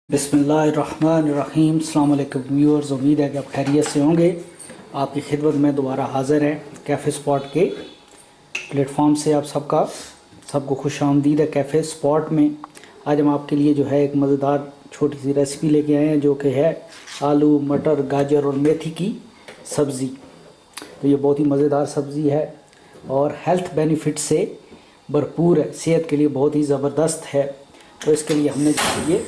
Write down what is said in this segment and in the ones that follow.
बिस्मिल्लाहिर्रहमानिर्रहीम। अस्सलाम वालेकुम व्यूअर्स, उम्मीद है कि आप खैरियत से होंगे। आपकी खिदमत में दोबारा हाज़िर है कैफ़े स्पॉट के प्लेटफॉर्म से। आप सबको खुश आमदीद है कैफ़े स्पॉट में। आज हम आपके लिए जो है एक मज़ेदार छोटी सी रेसिपी लेके आए हैं, जो कि है आलू मटर गाजर और मेथी की सब्ज़ी। तो ये बहुत ही मज़ेदार सब्ज़ी है और हेल्थ बेनिफिट से भरपूर है, सेहत के लिए बहुत ही ज़बरदस्त है। तो इसके लिए हमने जो ये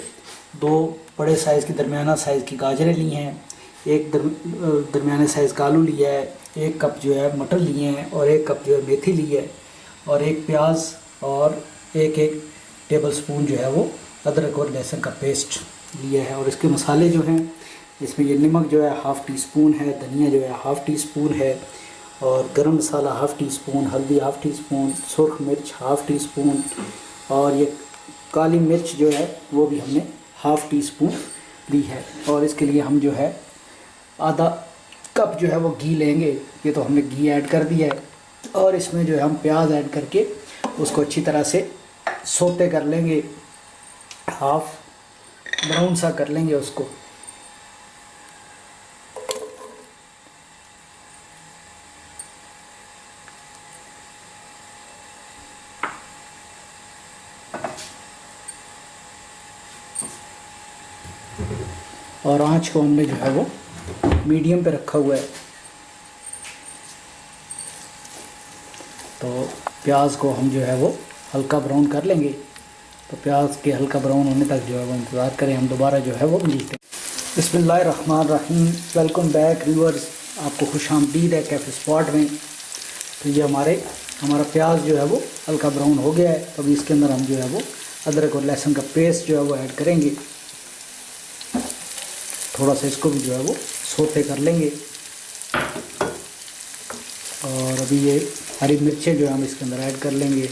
2 बड़े साइज़ की दरमियाना साइज़ की गाजरें ली हैं, एक दरमियाने साइज़ का आलू लिया है, 1 कप जो है मटर लिए हैं और 1 कप जो है मेथी ली है और 1 प्याज और 1 टेबल स्पून जो है वो अदरक और लहसुन का पेस्ट लिया है। और इसके मसाले जो हैं, इसमें ये नमक जो है ½ टी स्पून है, धनिया जो है ½ टी स्पून है और गरम मसाला ½ टी स्पून, हल्दी ½ टी स्पून, सुरख मिर्च ½ टी स्पून और ये काली मिर्च जो है वो भी हमने ½ टी स्पून ली है। और इसके लिए हम जो है आधा कप जो है वो घी लेंगे। ये तो हमने घी ऐड कर दिया है और इसमें जो है हम प्याज ऐड करके उसको अच्छी तरह से सोते कर लेंगे, हाफ ब्राउन सा कर लेंगे उसको। और आंच को हमने जो है वो मीडियम पे रखा हुआ है। तो प्याज को हम जो है वो हल्का ब्राउन कर लेंगे। तो प्याज के हल्का ब्राउन होने तक जो है वो इंतज़ार करें, हम दोबारा जो है वो मिलते हैं। बिस्मिल्लाहिर्रहमानिर्रहीम। वेलकम बैक व्यूअर्स, आपको खुशामदीद है कैफ़े स्पॉट में। तो ये हमारा प्याज जो है वो हल्का ब्राउन हो गया है। तो अभी इसके अंदर हम जो है वो अदरक और लहसुन का पेस्ट जो है वो ऐड करेंगे। थोड़ा सा इसको भी जो है वो सोते कर लेंगे। और अभी ये हरी मिर्चें जो है हम इसके अंदर ऐड कर लेंगे।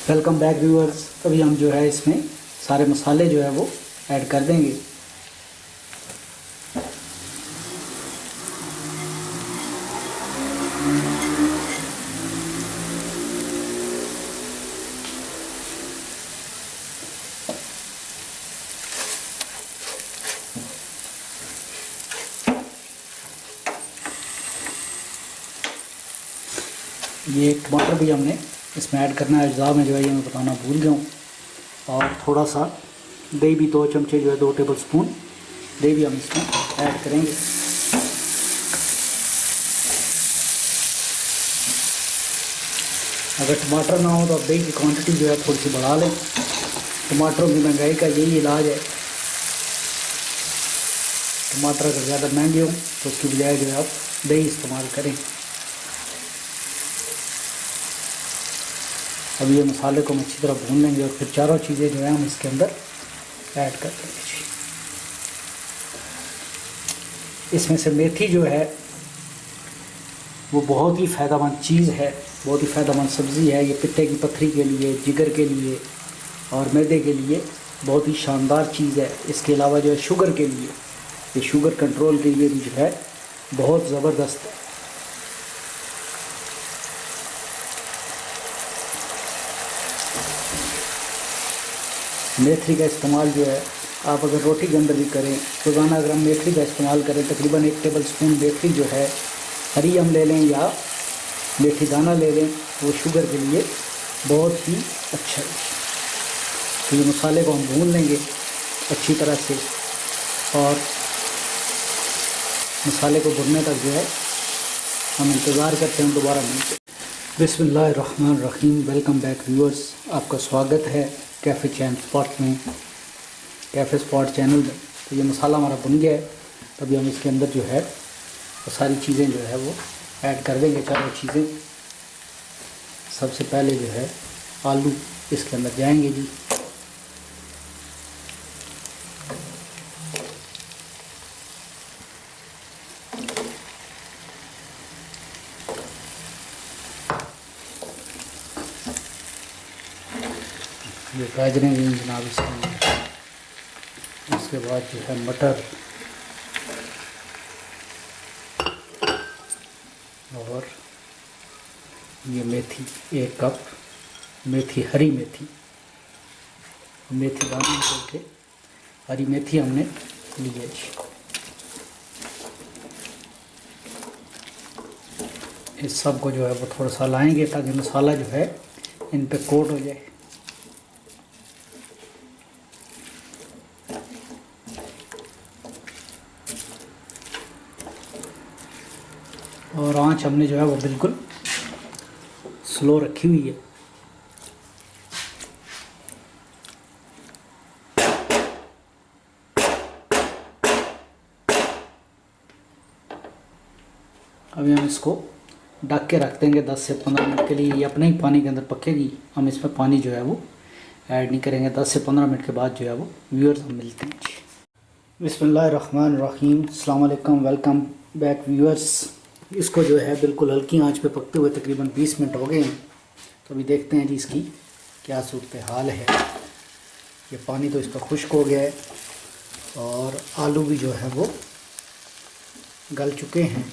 Welcome back viewers. अभी हम जो है इसमें सारे मसाले जो है वो ऐड कर देंगे। ये टमाटर भी हमने इसमें ऐड करना है। अज्जा में जो है ये मैं बताना भूल गया हूँ। और थोड़ा सा दही भी 2 चमचे जो है 2 टेबल स्पून दही भी हम इसमें ऐड करेंगे। अगर टमाटर ना हो तो आप दही की क्वांटिटी जो है थोड़ी सी बढ़ा लें। टमाटरों की महंगाई का यही इलाज है। टमाटर अगर ज़्यादा महंगे हों तो उसकी बजाय जो है आप दही इस्तेमाल करें। अब ये मसाले को हम अच्छी तरह भून लेंगे और फिर चारों चीज़ें जो है हम इसके अंदर ऐड कर देंगे। इसमें से मेथी जो है वो बहुत ही फ़ायदेमंद चीज़ है, बहुत ही फ़ायदेमंद सब्ज़ी है। ये पित्ते की पथरी के लिए, जिगर के लिए और मैदे के लिए बहुत ही शानदार चीज़ है। इसके अलावा जो है शुगर के लिए, ये शुगर कंट्रोल के लिए भी जो है बहुत ज़बरदस्त है। मेथी का इस्तेमाल जो है आप अगर रोटी के अंदर भी करें, रोज़ाना अगर हम मेथी का इस्तेमाल करें, तकरीबन 1 टेबल स्पून मेथी जो है हरी हम ले लें या मेथी दाना ले लें, वो शुगर के लिए बहुत ही अच्छा है। तो ये मसाले को हम भून लेंगे अच्छी तरह से और मसाले को भुनने तक जो है हम इंतज़ार करते हैं, दोबारा मिलते हैं। बिस्मिल्लाहिर्रहमानिर्रहीम। वेलकम बैक व्यूअर्स, आपका स्वागत है कैफ़े चैन स्पॉट में, कैफ़े स्पॉट चैनल में। तो ये मसाला हमारा बन गया है। तभी हम इसके अंदर जो है वो सारी चीज़ें जो है वो ऐड कर देंगे। चारों चीज़ें सबसे पहले जो है आलू इसके अंदर जाएंगे जी। ये गाजरें भी जनाब इसके अंदर। उसके बाद जो है मटर और ये मेथी, 1 कप मेथी, हरी मेथी, मेथी दाने करके हरी मेथी हमने ली है जी। इस सब को जो है वो थोड़ा सा लाएंगे ताकि मसाला जो है इन पे कोट हो जाए। और आंच हमने जो है वो बिल्कुल स्लो रखी हुई है। अभी हम इसको ढक के रख देंगे 10 से 15 मिनट के लिए। ये अपने ही पानी के अंदर पकेगी, हम इसमें पानी जो है वो ऐड नहीं करेंगे। 10 से 15 मिनट के बाद जो है वो व्यूअर्स हम मिलते हैं जी। बिस्मिल्लाहिर्रहमानिर्रहीम, अस्सलाम वालेकुम, वेलकम बैक व्यूअर्स। इसको जो है बिल्कुल हल्की आंच पे पकते हुए तकरीबन 20 मिनट हो गए हैं। तो अभी देखते हैं जी इसकी क्या सूरत हाल है। ये पानी तो इसका खुश्क हो गया है और आलू भी जो है वो गल चुके हैं।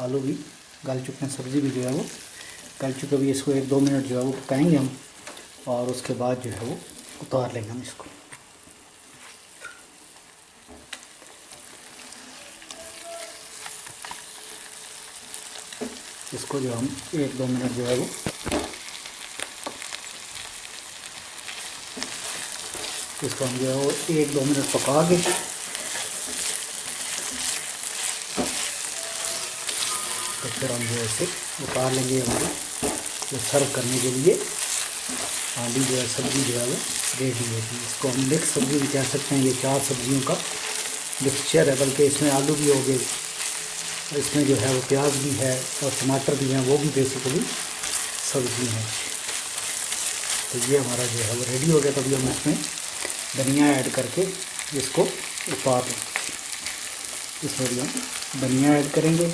आलू भी गल चुके हैं, सब्ज़ी भी जो है वो गल चुके। अभी इसको 1-2 मिनट जो है वो पकाएंगे हम और उसके बाद जो है वो उतार लेंगे हम इसको। इसको जो हम 1-2 मिनट जो है वो इसको हम जो है वो 1-2 मिनट पका के तो फिर हम जो है इसे उतार लेंगे। हमारे जो सर्व करने के लिए आलू जो है सब्ज़ी जो है वो रेडी होगी। इसको हम मिक्स सब्ज़ी भी कह सकते हैं। ये 4 सब्जियों का मिक्सचर है, बल्कि इसमें आलू भी हो गए, इसमें जो है वो प्याज भी है और टमाटर भी हैं, वो भी बेसिकली सब्ज़ी हैं। तो ये हमारा जो है वो रेडी हो गया। तभी हम इसमें धनिया ऐड करके इसको उतार लेंगे। इसमें भी हम धनिया ऐड करेंगे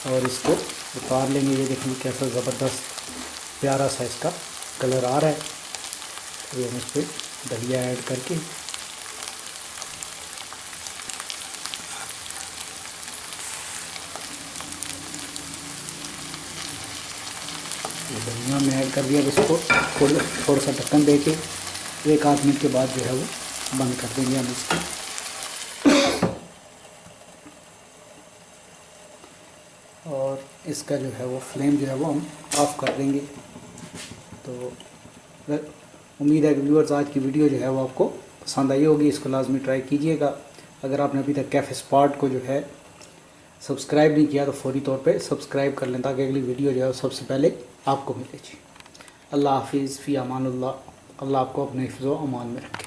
और इसको उतार लेंगे। ये देखिए कैसा ज़बरदस्त प्यारा सा इसका कलर आ रहा है। तो हम इस पर धनिया ऐड करके धनिया में ऐड कर दिया। इसको थोड़ा सा ढक्कन दे के 1-8 मिनट के बाद जो है वो बंद कर देंगे हम इसको। और इसका जो है वो फ्लेम जो है वो हम ऑफ़ कर देंगे। तो उम्मीद है कि व्यूअर्स आज की वीडियो जो है वो आपको पसंद आई होगी। इसको लाजमी ट्राई कीजिएगा। अगर आपने अभी तक कैफ़े स्पॉट को जो है सब्सक्राइब नहीं किया तो फौरी तौर पे सब्सक्राइब कर लें ताकि अगली वीडियो जो है सबसे पहले आपको मिले जी। अल्लाह हाफिज़, फ़ी अमानुल्लाह। अल्लाह आपको अपने हिफ्ज़ व अमान में रखे।